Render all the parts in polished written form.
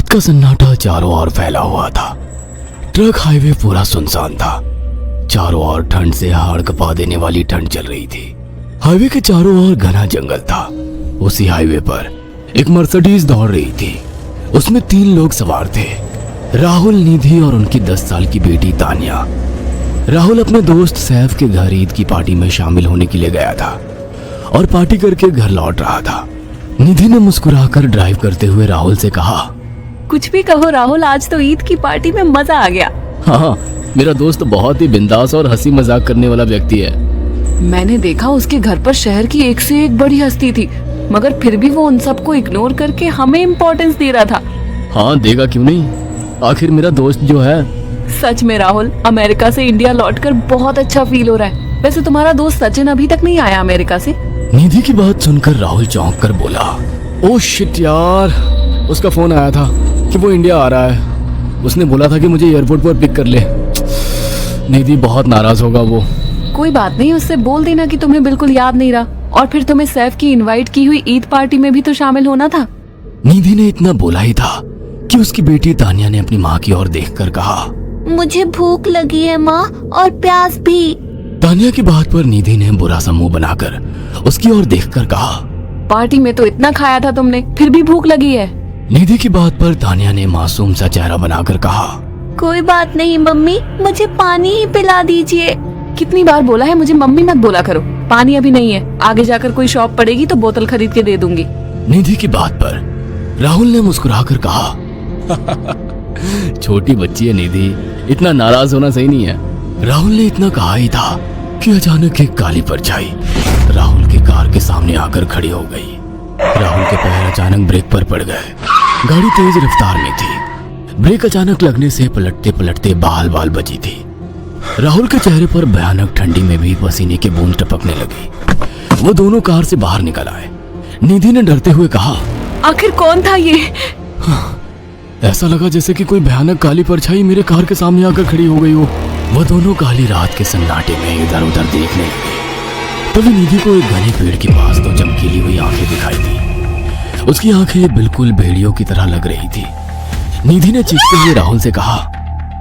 रात का सन्नाटा चारों ओर फैला हुआ था। ट्रक हाईवे पूरा सुनसान था। चारों ओर ठंड से हाड़ कपा देने वाली ठंड चल रही थी। हाईवे के चारों ओर घना जंगल था। उसी हाईवे पर एक मर्सिडीज दौड़ रही थी। उसमें 3 लोग सवार थे, राहुल, निधि और उनकी 10 साल की बेटी तानिया। राहुल अपने दोस्त सैफ के घर ईद की पार्टी में शामिल होने के लिए गया था और पार्टी करके घर लौट रहा था। निधि ने मुस्कुराकर ड्राइव करते हुए राहुल से कहा, कुछ भी कहो राहुल, आज तो ईद की पार्टी में मजा आ गया। हाँ, मेरा दोस्त बहुत ही बिंदास और हंसी मजाक करने वाला व्यक्ति है। मैंने देखा उसके घर पर शहर की एक से एक बड़ी हस्ती थी, मगर फिर भी वो उन सबको इग्नोर करके हमें इम्पोर्टेंस दे रहा था। हाँ, देगा क्यों नहीं, आखिर मेरा दोस्त जो है। सच में राहुल, अमेरिका से इंडिया लौटकर बहुत अच्छा फील हो रहा है। वैसे तुम्हारा दोस्त सचिन अभी तक नहीं आया अमेरिका से? निधि की बात सुनकर राहुल चौंक कर बोला, ओह शिट यार, उसका फोन आया था कि वो इंडिया आ रहा है। उसने बोला था कि मुझे एयरपोर्ट पर पिक कर ले। निधि बहुत नाराज होगा वो। कोई बात नहीं, उससे बोल देना कि तुम्हें बिल्कुल याद नहीं रहा, और फिर तुम्हें सैफ की इनवाइट की हुई ईद पार्टी में भी तो शामिल होना था। निधि ने इतना बोला ही था कि उसकी बेटी तानिया ने अपनी माँ की ओर देखकर कहा, मुझे भूख लगी है माँ, और प्यास भी। तानिया की बात पर निधि ने बुरा सा मुंह बनाकर उसकी ओर देखकर कहा, पार्टी में तो इतना खाया था तुमने, फिर भी भूख लगी है। निधि की बात पर तानिया ने मासूम सा चेहरा बनाकर कहा, कोई बात नहीं मम्मी, मुझे पानी ही पिला दीजिए। कितनी बार बोला है मुझे मम्मी मत बोला करो। पानी अभी नहीं है, आगे जाकर कोई शॉप पड़ेगी तो बोतल खरीद के दे दूंगी। निधि की बात पर राहुल ने मुस्कुराकर कहा, छोटी बच्ची है निधि, इतना नाराज होना सही नहीं है। राहुल ने इतना कहा ही था कि अचानक एक काली परछाई राहुल की कार के सामने आकर खड़ी हो गई। राहुल के पैर अचानक ब्रेक पर पड़ गए। गाड़ी तेज रफ्तार में थी। ब्रेक अचानक लगने से पलटते पलटते बाल बाल बची थी। राहुल के चेहरे पर भयानक ठंडी में भी पसीने की बूंद टपकने लगी। वो दोनों कार से बाहर निकल आए। निधि ने डरते हुए कहा, आखिर कौन था ये? ऐसा लगा जैसे कि कोई भयानक काली परछाई मेरे कार के सामने आकर खड़ी हो गई हो। वह दोनों काली रात के सन्नाटे में इधर उधर देखने लगे। तभी निधि को एक घने पेड़ के पास 2 चमकीली हुई आंखें दिखाई दी। उसकी आंखें बिल्कुल भेड़ियों की तरह लग रही थी। निधि ने चीखते हुए राहुल से कहा,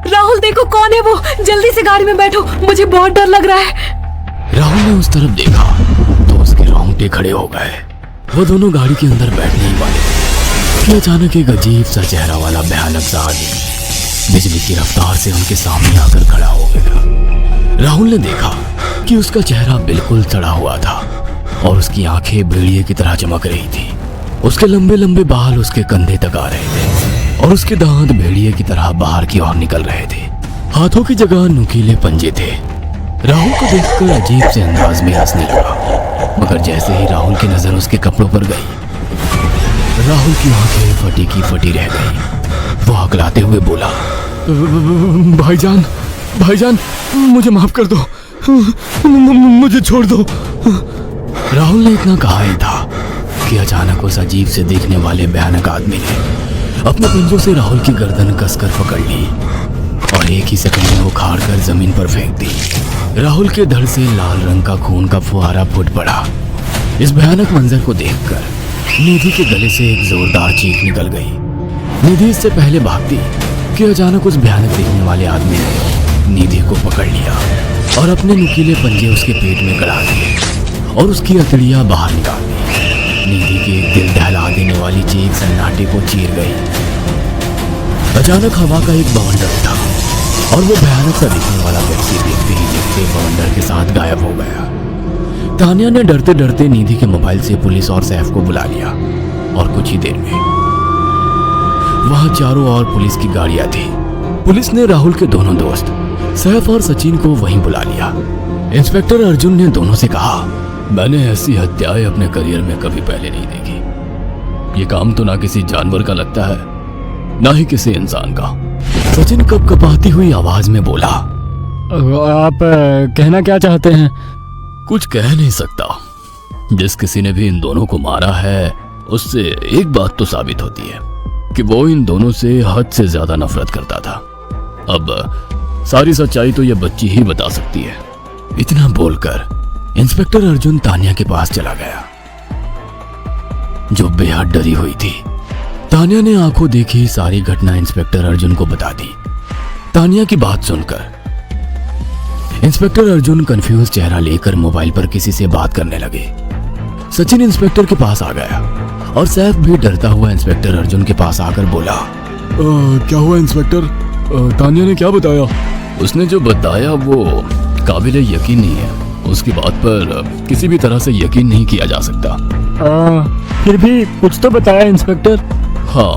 राहुल देखो कौन है वो, जल्दी से गाड़ी में बैठो, मुझे बहुत डर लग रहा है। राहुल ने उस तरफ देखा तो उसके रोंगटे खड़े हो गए। वो दोनों गाड़ी के अंदर बैठने ही वाले थे कि अचानक एक अजीब सा चेहरा वाला भयानक सा आदमी बिजली की रफ्तार से उनके सामने आकर खड़ा हो गया। राहुल ने देखा कि उसका चेहरा बिल्कुल सड़ा हुआ था और उसकी आंखें भेड़िए की तरह चमक रही थी। उसके लंबे लंबे बाल उसके कंधे तक आ रहे थे और उसके दांत भेड़िए की तरह बाहर की ओर निकल रहे थे। हाथों की जगह नुकीले पंजे थे। राहुल को देखकर अजीब से अंदाज में हंसने लगा, मगर जैसे ही राहुल की नजर उसके कपड़ों पर गई, राहुल की आंखें फटी की फटी रह गई। वो हकलाते हुए बोला, भाईजान, भाईजान, मुझे माफ कर दो, मुझे छोड़ दो। राहुल ने इतना कहा ही था कि अचानक उस अजीब से दिखने वाले भयानक आदमी ने अपने पंजों से राहुल की गर्दन कसकर पकड़ ली और एक ही सेकंड में उखाड़ कर जमीन पर फेंक दी। राहुल के धड़ से लाल रंग का खून का फुहारा फूट पड़ा। इस भयानक मंजर को देखकर निधि के गले से एक जोरदार चीख निकल गई। निधि इससे पहले भागती कि अचानक उस भयानक दिखने वाले आदमी ने निधि को पकड़ लिया और अपने नुकीले पंजे उसके पेट में गड़ा दिए और उसकी हथेलियां बाहर निकाल दी। निधि की एक दिल दहला देने वाली चीख सन्नाटे को चीर गई। अचानक हवा का एक बवंडर उठा और वो भयानक सा दिखने वाला व्यक्ति देखते ही देखते बवंडर के साथ गायब हो गया। तानिया ने डरते डरते निधि के मोबाइल से पुलिस और सैफ को बुला लिया और कुछ ही देर में वहां चारों ओर पुलिस की गाड़ियां थी। पुलिस ने राहुल के दोनों दोस्त सैफ और सचिन को वहीं बुला लिया। इंस्पेक्टर अर्जुन ने दोनों से कहा, मैंने ऐसी हत्याएं अपने करियर में कभी पहले नहीं देखी। ये काम तो ना किसी जानवर का लगता है, ना ही किसी इंसान का। सचिन कपकपाती हुई आवाज में बोला, आप कहना क्या चाहते हैं? कुछ कह नहीं सकता। जिस किसी ने भी इन दोनों को मारा है उससे एक बात तो साबित होती है कि वो इन दोनों से हद से ज्यादा नफरत करता था। अब सारी सच्चाई तो ये बच्ची ही बता सकती है। इतना बोलकर इंस्पेक्टर अर्जुन तानिया के पास चला गया, जो बेहद डरी हुई थी। तानिया ने आंखों देखी सारी घटना इंस्पेक्टर अर्जुन को बता दी। तानिया की बात सुनकर इंस्पेक्टर अर्जुन कंफ्यूज चेहरा लेकर मोबाइल पर किसी से बात करने लगे। सचिन इंस्पेक्टर के पास आ गया और सैफ भी डरता हुआ इंस्पेक्टर अर्जुन के पास आकर बोला, क्या हुआ इंस्पेक्टर? तानिया ने क्या बताया? उसने जो बताया वो काबिल यकीन नहीं है। उसकी बात पर किसी भी तरह से यकीन नहीं किया जा सकता। फिर भी कुछ तो बताया इंस्पेक्टर। हाँ,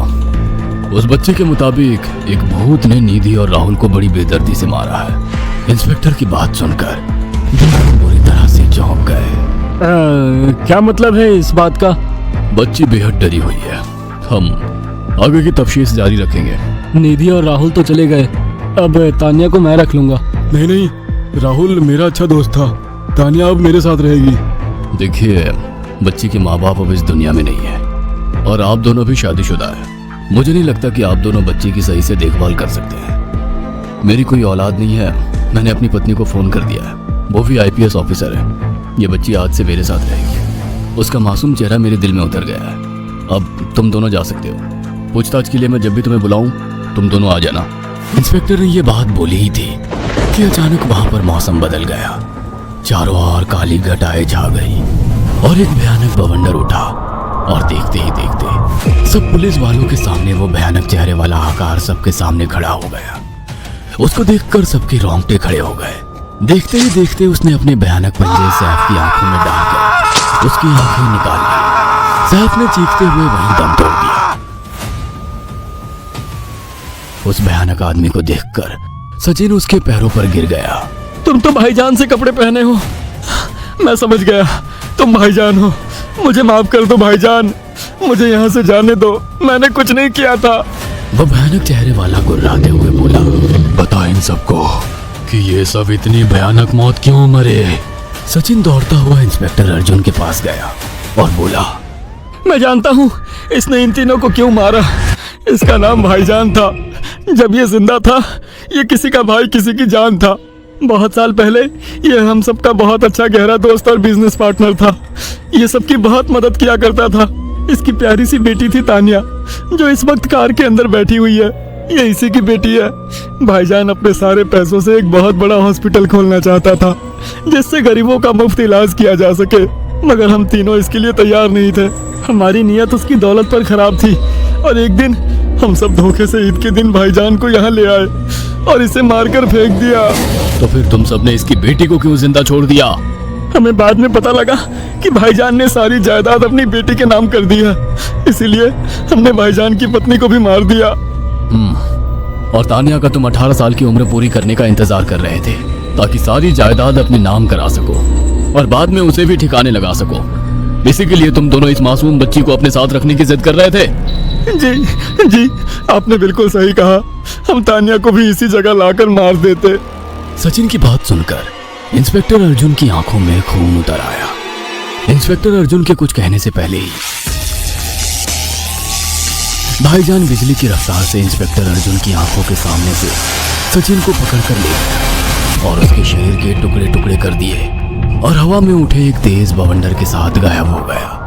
उस बच्चे के मुताबिक एक भूत ने निधि और राहुल को बड़ी बेदर्दी से मारा है। इंस्पेक्टर की बात सुनकर दोनों बुरी तरह से चौंक गए। क्या मतलब है इस बात का? बच्ची बेहद डरी हुई है। हम आगे की तफ्तीश जारी रखेंगे। निधि और राहुल तो चले गए, अब तानिया को मैं रख लूंगा। नहीं नहीं, राहुल मेरा अच्छा दोस्त था। तानिया अब मेरे साथ रहेगी। देखिए, बच्ची के माँ बाप अब इस दुनिया में नहीं है और आप दोनों भी शादीशुदा है। मुझे नहीं लगता कि आप दोनों बच्ची की सही से देखभाल कर सकते हैं। मेरी कोई औलाद नहीं है। मैंने अपनी पत्नी को फोन कर दिया है, वो भी IPS ऑफिसर है। ये बच्ची आज से मेरे साथ रहेगी। उसका मासूम चेहरा मेरे दिल में उतर गया है। अब तुम दोनों जा सकते हो। पूछताछ के लिए मैं जब भी तुम्हें बुलाऊं तुम दोनों आ जाना। इंस्पेक्टर ने ये बात बोली ही थी कि अचानक वहां पर मौसम बदल गया। चारों ओर काली घटाएं छा गई और एक भयानक बवंडर उठा और देखते ही देखते सब पुलिस वालों के सामने वो भयानक चेहरे वाला आकार सबके सामने खड़ा हो गया। उसको देखकर सबके रोंगटे खड़े हो गए। देखते ही देखते उसने अपने भयानक पंजे सैफ की आंखों में डालकर उसकी आंखें निकाल ली। सैफ ने चीखते हुए वहीं दम तोड़ दिया। उस भयानक आदमी को देखकर सचिन उसके पैरों पर गिर गया। तुम तो भाईजान से कपड़े पहने हो। मैं समझ गया, तुम भाईजान हो। मुझे माफ कर दो भाईजान, मुझे यहाँ से जाने दो। मैंने कुछ नहीं किया था। वह भयानक चेहरे वाला गुर्राते हुए बोला, बता इन सबको कि ये सब इतनी भयानक मौत क्यों मरे। सचिन दौड़ता हुआ इंस्पेक्टर अर्जुन के पास गया और बोला, मैं जानता हूँ इसने इन तीनों को क्यों मारा। इसका नाम भाईजान था। जब ये जिंदा था ये किसी का भाई किसी की जान था। बहुत साल पहले ये हम सबका बहुत अच्छा गहरा दोस्त और बिजनेस पार्टनर था। ये सबकी बहुत मदद किया करता था। इसकी प्यारी सी बेटी थी तानिया, जो इस वक्त कार के अंदर बैठी हुई है। ये इसी की बेटी है। भाईजान अपने सारे पैसों से एक बहुत बड़ा हॉस्पिटल खोलना चाहता था जिससे गरीबों का मुफ्त इलाज किया जा सके, मगर हम तीनों इसके लिए तैयार नहीं थे। हमारी नीयत उसकी दौलत पर खराब थी और एक दिन हम सब धोखे से ईद के दिन भाईजान को यहाँ ले आए और इसे मारकर फेंक दिया। तो फिर तुम सबने इसकी बेटी को क्यों जिंदा छोड़ दिया? हमें बाद में पता लगा कि भाईजान ने सारी जायदाद अपनी बेटी के नाम कर दी है, इसीलिए हमने भाईजान की पत्नी को भी मार दिया। और तानिया का तुम 18 साल की उम्र पूरी करने का इंतजार कर रहे थे ताकि सारी जायदाद अपने नाम करा सको और बाद में उसे भी ठिकाने लगा सको। इसी के लिए तुम दोनों इस मासूम बच्ची को अपने साथ रखने की जिद कर रहे थे। जी, आपने बिल्कुल सही कहा। हम तानिया को भी इसी जगह लाकर मार देते। सचिन की बात सुनकर इंस्पेक्टर अर्जुन की आंखों में खून उतर आया। इंस्पेक्टर अर्जुन के कुछ कहने से पहले ही भाईजान बिजली की रफ्तार से इंस्पेक्टर अर्जुन की आंखों के सामने से सचिन को पकड़कर ले गया और उसके शरीर के टुकड़े टुकड़े कर दिए और हवा में उठे एक तेज बवंडर के साथ गायब हो गया।